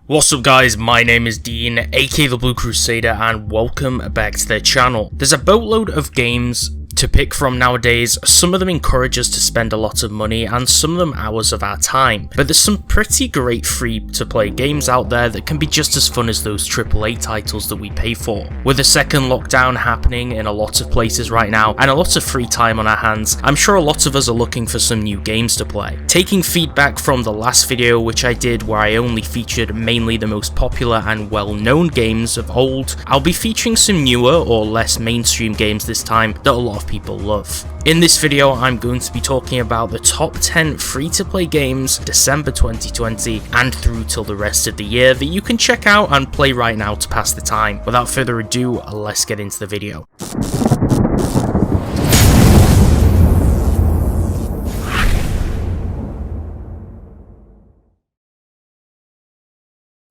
What's up guys, my name is Dean, aka the Blue Crusader, and welcome back to their channel. There's a boatload of games to pick from nowadays. Some of them encourage us to spend a lot of money and some of them hours of our time, but there's some pretty great free to play games out there that can be just as fun as those AAA titles that we pay for. With the second lockdown happening in a lot of places right now and a lot of free time on our hands, I'm sure a lot of us are looking for some new games to play. Taking feedback from the last video which I did where I only featured mainly the most popular and well-known games of old, I'll be featuring some newer or less mainstream games this time that a lot of people love. In this video I'm going to be talking about the top 10 free-to-play games December 2020 and through till the rest of the year that you can check out and play right now to pass the time. Without further ado, let's get into the video.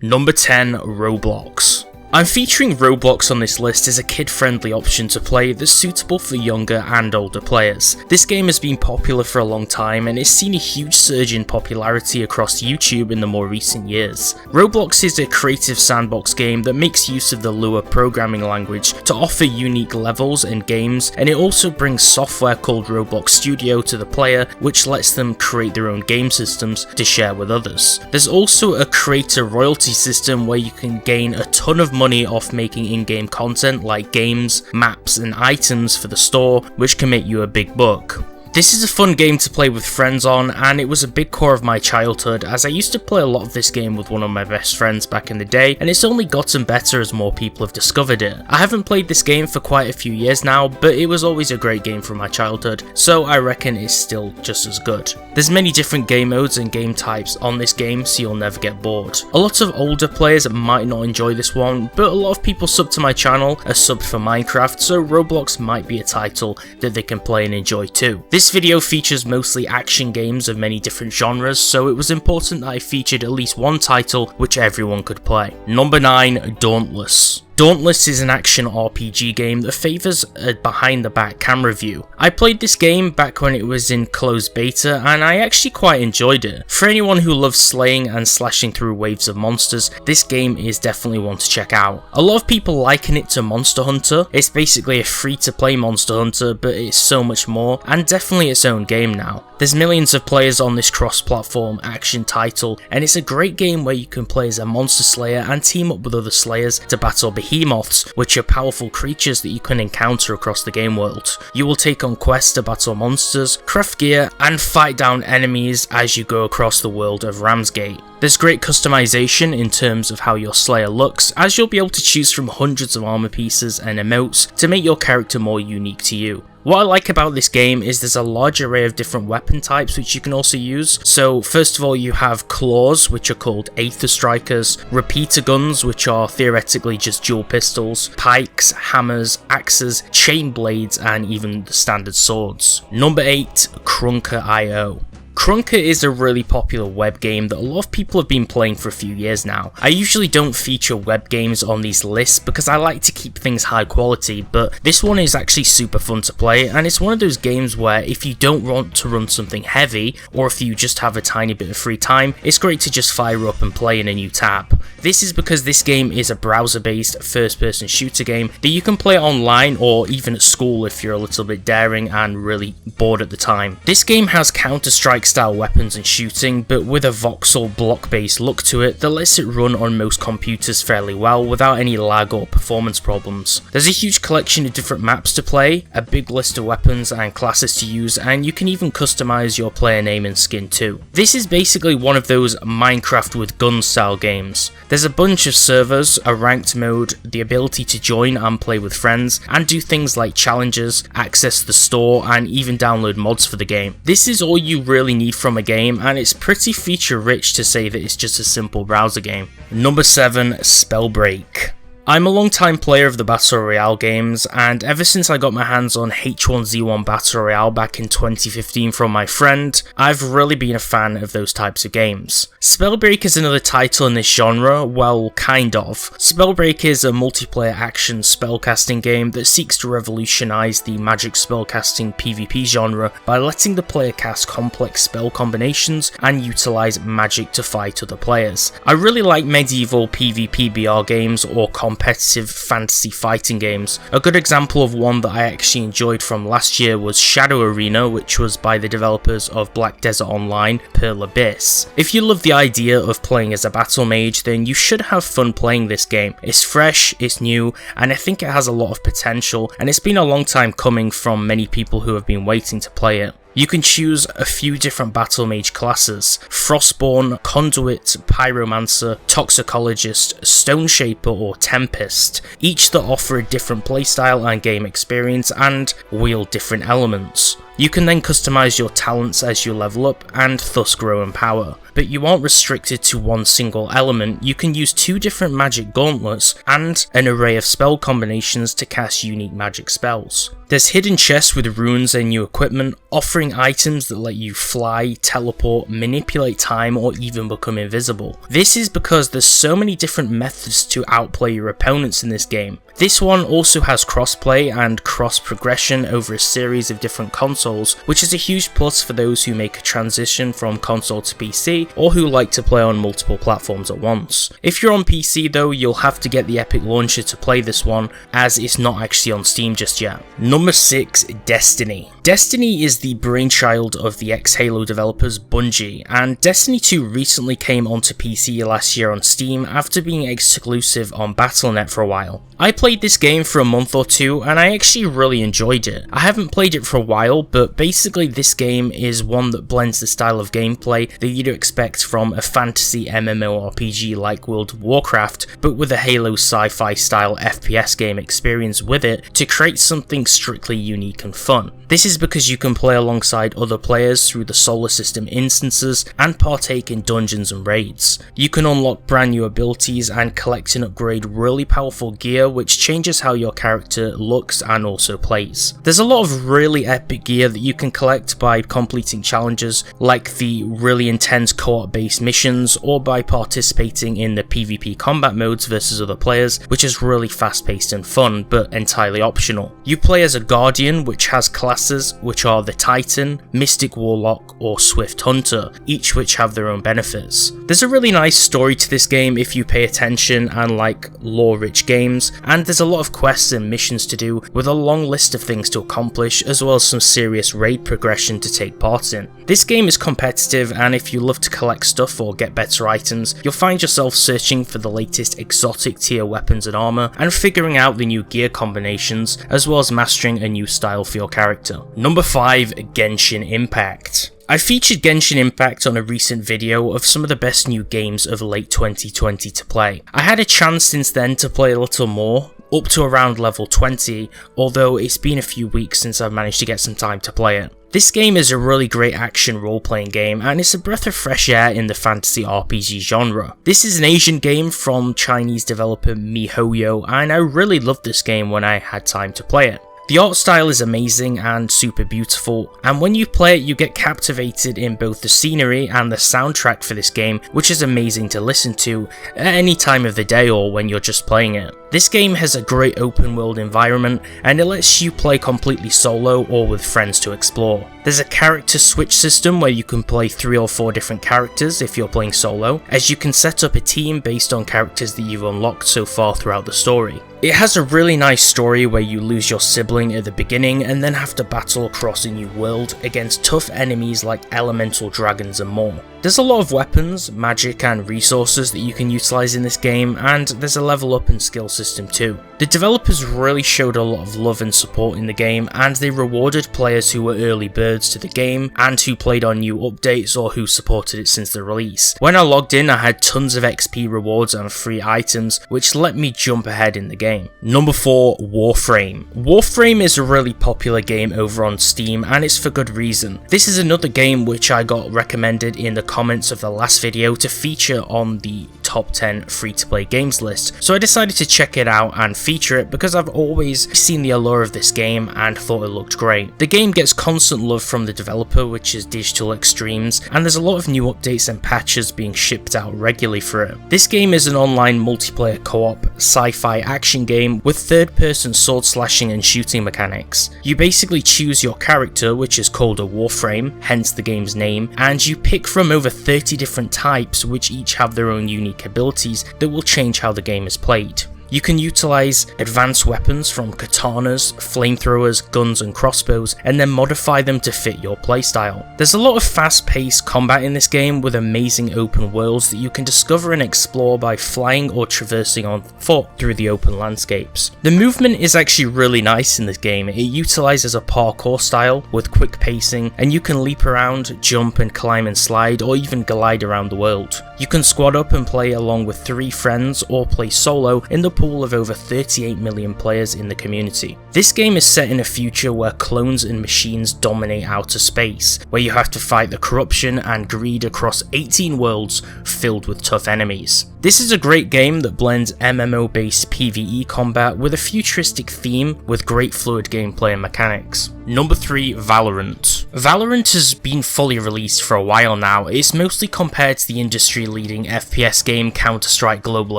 Number 10, Roblox. I'm featuring Roblox on this list as a kid-friendly option to play that's suitable for younger and older players. This game has been popular for a long time and it's seen a huge surge in popularity across YouTube in the more recent years. Roblox is a creative sandbox game that makes use of the Lua programming language to offer unique levels and games, and it also brings software called Roblox Studio to the player, which lets them create their own game systems to share with others. There's also a creator royalty system where you can gain a ton of money off making in-game content like games, maps and items for the store, which can make you a big buck. This is a fun game to play with friends on, and it was a big core of my childhood as I used to play a lot of this game with one of my best friends back in the day, and it's only gotten better as more people have discovered it. I haven't played this game for quite a few years now, but it was always a great game from my childhood, so I reckon it's still just as good. There's many different game modes and game types on this game, so you'll never get bored. A lot of older players might not enjoy this one, but a lot of people sub to my channel are subbed for Minecraft, so Roblox might be a title that they can play and enjoy too. This video features mostly action games of many different genres, so it was important that I featured at least one title which everyone could play. Number 9, Dauntless. Dauntless is an action RPG game that favours a behind-the-back camera view. I played this game back when it was in closed beta and I actually quite enjoyed it. For anyone who loves slaying and slashing through waves of monsters, this game is definitely one to check out. A lot of people liken it to Monster Hunter. It's basically a free-to-play Monster Hunter, but it's so much more and definitely its own game now. There's millions of players on this cross-platform action title, and it's a great game where you can play as a monster slayer and team up with other slayers to battle behemoths, which are powerful creatures that you can encounter across the game world. You will take on quests to battle monsters, craft gear, and fight down enemies as you go across the world of Ramsgate. There's great customization in terms of how your slayer looks, as you'll be able to choose from hundreds of armor pieces and emotes to make your character more unique to you. What I like about this game is there's a large array of different weapon types which you can also use. So first of all you have claws, which are called Aether Strikers, repeater guns, which are theoretically just dual pistols, pikes, hammers, axes, chain blades, and even the standard swords. Number 8, Krunker IO. Crunker is a really popular web game that a lot of people have been playing for a few years now. I usually don't feature web games on these lists because I like to keep things high quality, but this one is actually super fun to play, and it's one of those games where if you don't want to run something heavy, or if you just have a tiny bit of free time, it's great to just fire up and play in a new tab. This is because this game is a browser-based first-person shooter game that you can play online or even at school if you're a little bit daring and really bored at the time. This game has Counter-Strike style weapons and shooting, but with a voxel block-based look to it that lets it run on most computers fairly well without any lag or performance problems. There's a huge collection of different maps to play, a big list of weapons and classes to use, and you can even customize your player name and skin too. This is basically one of those Minecraft with guns style games. There's a bunch of servers, a ranked mode, the ability to join and play with friends, and do things like challenges, access the store, and even download mods for the game. This is all you really need from a game, and it's pretty feature rich to say that it's just a simple browser game. Number 7, Spellbreak. I'm a long-time player of the Battle Royale games, and ever since I got my hands on H1Z1 Battle Royale back in 2015 from my friend, I've really been a fan of those types of games. Spellbreak is another title in this genre, well, kind of. Spellbreak is a multiplayer action spellcasting game that seeks to revolutionize the magic spellcasting PvP genre by letting the player cast complex spell combinations and utilize magic to fight other players. I really like medieval PvP BR games or competitive fantasy fighting games. A good example of one that I actually enjoyed from last year was Shadow Arena, which was by the developers of Black Desert Online, Pearl Abyss. If you love the idea of playing as a battle mage, then you should have fun playing this game. It's fresh, it's new, and I think it has a lot of potential, and it's been a long time coming from many people who have been waiting to play it. You can choose a few different battle mage classes: Frostborn, Conduit, Pyromancer, Toxicologist, Stone Shaper or Tempest, each that offer a different playstyle and game experience and wield different elements. You can then customize your talents as you level up and thus grow in power. But you aren't restricted to one single element. You can use 2 different magic gauntlets and an array of spell combinations to cast unique magic spells. There's hidden chests with runes and new equipment, offering items that let you fly, teleport, manipulate time, or even become invisible. This is because there's so many different methods to outplay your opponents in this game. This one also has crossplay and cross progression over a series of different consoles, which is a huge plus for those who make a transition from console to PC or who like to play on multiple platforms at once. If you're on PC though, you'll have to get the Epic Launcher to play this one, as it's not actually on Steam just yet. Number 6, Destiny. Destiny is the brainchild of the ex-Halo developers Bungie, and Destiny 2 recently came onto PC last year on Steam after being exclusive on Battle.net for a while. I played this game for a month or two and I actually really enjoyed it. I haven't played it for a while, but basically this game is one that blends the style of gameplay that you'd expect from a fantasy MMORPG like World of Warcraft, but with a Halo sci-fi style FPS game experience with it to create something strictly unique and fun. This is because you can play alongside other players through the solar system instances and partake in dungeons and raids. You can unlock brand new abilities and collect and upgrade really powerful gear which changes how your character looks and also plays. There's a lot of really epic gear that you can collect by completing challenges like the really intense co-op based missions or by participating in the PvP combat modes versus other players, which is really fast paced and fun but entirely optional. You play as a Guardian, which has classes which are the Titan, Mystic Warlock or Swift Hunter, each which have their own benefits. There's a really nice story to this game if you pay attention and like lore rich games, and there's a lot of quests and missions to do with a long list of things to accomplish as well as some serious raid progression to take part in. This game is competitive, and if you love to collect stuff or get better items, you'll find yourself searching for the latest exotic tier weapons and armor and figuring out the new gear combinations as well as mastering a new style for your character. Number 5, Genshin Impact. I featured Genshin Impact on a recent video of some of the best new games of late 2020 to play. I had a chance since then to play a little more, up to around level 20, although it's been a few weeks since I've managed to get some time to play it. This game is a really great action role-playing game, and it's a breath of fresh air in the fantasy RPG genre. This is an Asian game from Chinese developer MiHoYo, and I really loved this game when I had time to play it. The art style is amazing and super beautiful, and when you play it you get captivated in both the scenery and the soundtrack for this game, which is amazing to listen to at any time of the day or when you're just playing it. This game has a great open world environment, and it lets you play completely solo or with friends to explore. There's a character switch system where you can play 3 or 4 different characters if you're playing solo, as you can set up a team based on characters that you've unlocked so far throughout the story. It has a really nice story where you lose your sibling at the beginning and then have to battle across a new world against tough enemies like elemental dragons and more. There's a lot of weapons, magic and resources that you can utilise in this game, and there's a level up and skill system too. The developers really showed a lot of love and support in the game, and they rewarded players who were early birds to the game and who played on new updates or who supported it since the release. When I logged in I had tons of XP rewards and free items which let me jump ahead in the game. Number 4, Warframe. Warframe is a really popular game over on Steam, and it's for good reason. This is another game which I got recommended in the comments of the last video to feature on the top 10 free-to-play games list, so I decided to check it out and feature it because I've always seen the allure of this game and thought it looked great. The game gets constant love from the developer, which is Digital Extremes, and there's a lot of new updates and patches being shipped out regularly for it. This game is an online multiplayer co-op sci-fi action game with third-person sword slashing and shooting mechanics. You basically choose your character, which is called a Warframe, hence the game's name, and you pick from over 30 different types which each have their own unique abilities that will change how the game is played. You can utilize advanced weapons from katanas, flamethrowers, guns and crossbows, and then modify them to fit your playstyle. There's a lot of fast-paced combat in this game with amazing open worlds that you can discover and explore by flying or traversing on foot through the open landscapes. The movement is actually really nice in this game. It utilizes a parkour style with quick pacing, and you can leap around, jump and climb and slide, or even glide around the world. You can squad up and play along with 3 friends or play solo in the pool of over 38 million players in the community. This game is set in a future where clones and machines dominate outer space, where you have to fight the corruption and greed across 18 worlds filled with tough enemies. This is a great game that blends MMO based PvE combat with a futuristic theme with great fluid gameplay and mechanics. Number 3, Valorant. Valorant has been fully released for a while now. It's mostly compared to the industry leading FPS game Counter-Strike Global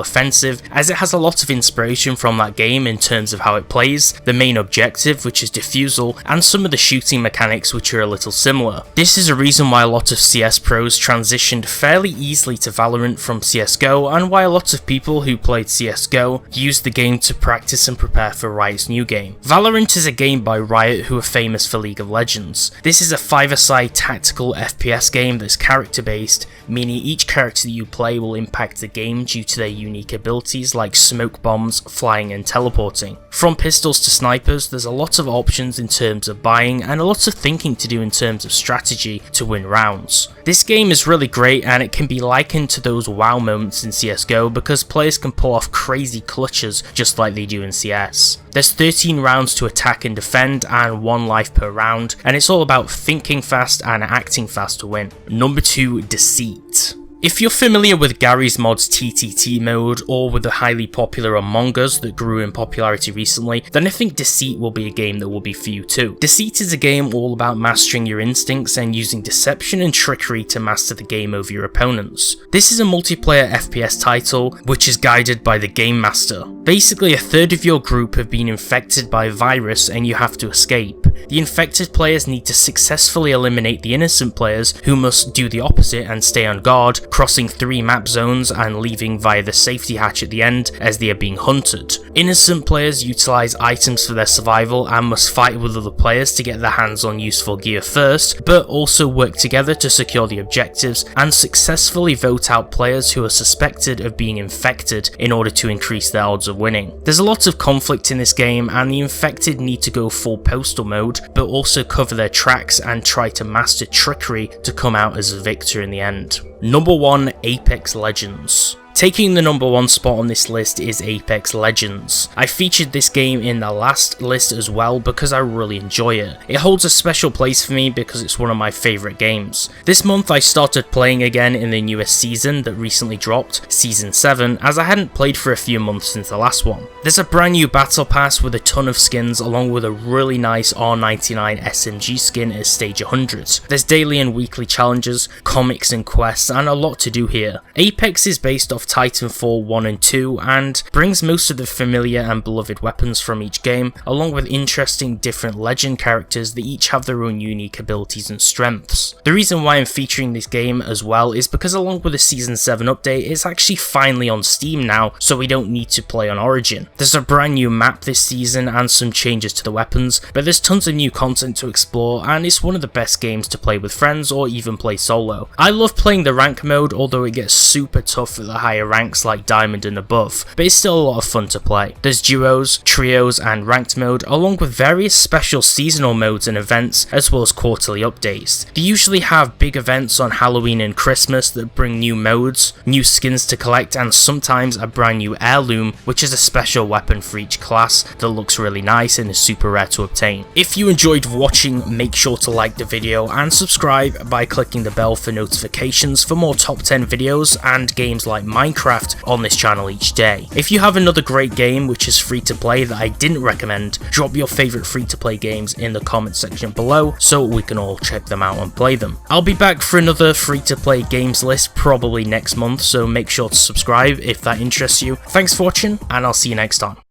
Offensive, as it has a lot of inspiration from that game in terms of how it plays, the main objective which is defusal, and some of the shooting mechanics which are a little similar. This is a reason why a lot of CS pros transitioned fairly easily to Valorant from CSGO, and why a lot of people who played CSGO used the game to practice and prepare for Riot's new game. Valorant is a game by Riot, who are famous for League of Legends. This is a 5-a-side tactical FPS game that's character based, meaning each character that you play will impact the game due to their unique abilities like smoke bombs, flying and teleporting. From pistols to snipers, there's a lot of options in terms of buying and a lot of thinking to do in terms of strategy to win rounds. This game is really great, and it can be likened to those wow moments in CSGO because players can pull off crazy clutches just like they do in CS. There's 13 rounds to attack and defend and 1 life per round, and it's all about thinking fast and acting fast to win. Number 2, Deceit. If you're familiar with Garry's Mod's TTT mode, or with the highly popular Among Us that grew in popularity recently, then I think Deceit will be a game that will be for you too. Deceit is a game all about mastering your instincts and using deception and trickery to master the game over your opponents. This is a multiplayer FPS title, which is guided by the Game Master. Basically, a third of your group have been infected by a virus and you have to escape. The infected players need to successfully eliminate the innocent players, who must do the opposite and stay on guard, crossing 3 map zones and leaving via the safety hatch at the end as they are being hunted. Innocent players utilize items for their survival and must fight with other players to get their hands on useful gear first, but also work together to secure the objectives and successfully vote out players who are suspected of being infected in order to increase their odds of winning. There's a lot of conflict in this game, and the infected need to go full postal mode, but also cover their tracks and try to master trickery to come out as a victor in the end. Number 1, Apex Legends. Taking the number 1 spot on this list is Apex Legends. I featured this game in the last list as well because I really enjoy it. It holds a special place for me because it's one of my favourite games. This month I started playing again in the newest season that recently dropped, Season 7, as I hadn't played for a few months since the last one. There's a brand new battle pass with a ton of skins, along with a really nice R99 SMG skin at stage 100. There's daily and weekly challenges, comics and quests, and a lot to do here. Apex is based off Titanfall 1 and 2 and brings most of the familiar and beloved weapons from each game, along with interesting different legend characters that each have their own unique abilities and strengths. The reason why I'm featuring this game as well is because along with the Season 7 update, it's actually finally on Steam now, so we don't need to play on Origin. There's a brand new map this season and some changes to the weapons, but there's tons of new content to explore, and it's one of the best games to play with friends or even play solo. I love playing the rank mode, although it gets super tough at the higher ranks like Diamond and above, but it's still a lot of fun to play. There's duos, trios and ranked mode, along with various special seasonal modes and events, as well as quarterly updates. They usually have big events on Halloween and Christmas that bring new modes, new skins to collect, and sometimes a brand new heirloom, which is a special weapon for each class that looks really nice and is super rare to obtain. If you enjoyed watching, make sure to like the video and subscribe by clicking the bell for notifications for more top 10 videos and games like Minecraft Minecraft on this channel each day. If you have another great game which is free to play that I didn't recommend, drop your favourite free to play games in the comment section below so we can all check them out and play them. I'll be back for another free to play games list probably next month, so make sure to subscribe if that interests you. Thanks for watching, and I'll see you next time.